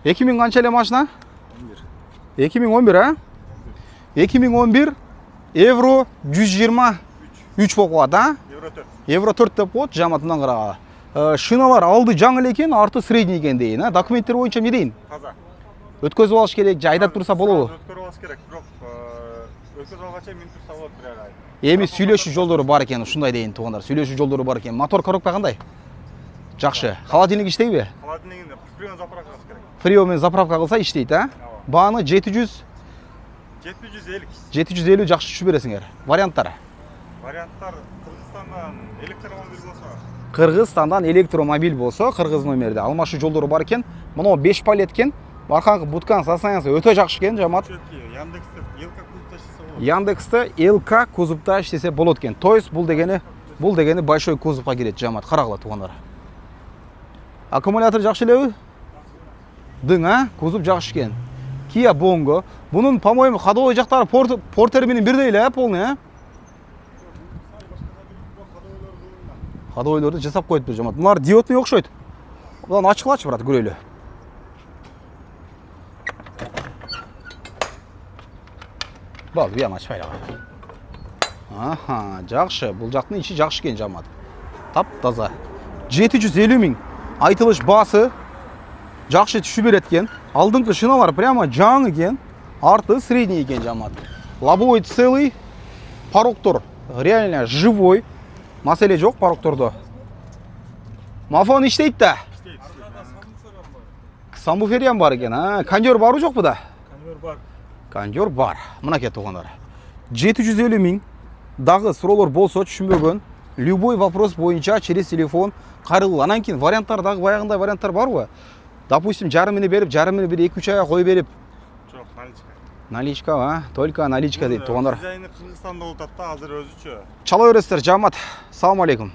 2000 qancha ele машина? 2011 ha? 2011 Euro 123 болып қояды, ha? Euro 4 деп қояды, жаматынан қараға. Шиналар алды жаңыл екен, арты средний екен дейін, ha? Документтер бойынша не дейін? Таза. Өткізіп алыш керек, айдап тұрса болу. Өткізіп алыш керек, жоқ. Өткізіп алғанша мен тұрса болады бір ай. Эми сүйлөшүү жолдору бар экен, ушундай дейин туугандар. Сүйлөшүү жолдору бар экен. Мотор коробка кандай? Жакшы. Холодильник иштейби? Холодильникинде фрио заправка кылыш керек. Фрио менен заправка кылса иштейт, а? Бааны 750 жакшы түшүп бересиңер. Варианттар. Варианттар Кыргызстандан электромобиль болсо. Кыргызстандан электромобиль болсо, кыргыз номерде алмашуу жолдору бар экен. Мына 5 палет экен. Аркаңкы буткан состояниясы өтө жакшы экен, жамат. Яндексте ЛК кузовта иштесе болот экен. То есть бул дегени большой кузовка кирет, жамат. Карагыла туугандар. Аккумулятор жакшы элеби? Дың, а? Кузов жакшы экен. Kia Bongo. Bunun, по-моему, ходовой жактары портер менен бирдей эле, полный, а? Ходовойлорду жасап коет бир жамат. Булар диодный окшойт. Будан ачкылачы, брат, көрөлү. Бал, биян ачпай ага. Аха, жакшы. Бул жактын ичи жакшы экен, жамат. Тап-таза. 750 000 айтылыш баасы жакшы түшүп берет экен. Алдыңкы шиналар прямо жаңы экен. Арты средний экен, жамат. Лобовой целый. Пароктор реально живой. Маселе жок пароктордо. Мафон иштейт да. Самбуфериям бар экен, а? Кондер барбы жокпу да? Кондер бар. Кондер бар. Мынакей туугандар. 750 000 дагы суроолор болсо түшүнбөгөн, любой вопрос боюнча через телефон кайрылгыла. Анан кийин варианттар дагы баягындай варианттар барбы? Допустим, жарымыны берип, жарымыны бир 2-3 айга кой берип. Жок, наличка. Наличка, а? Только наличка дейт туугандар. Дизайны Кыргызстанда болуп атат да, азыр өзүчө. Чала бересиздер, жамат. Салам алейкум.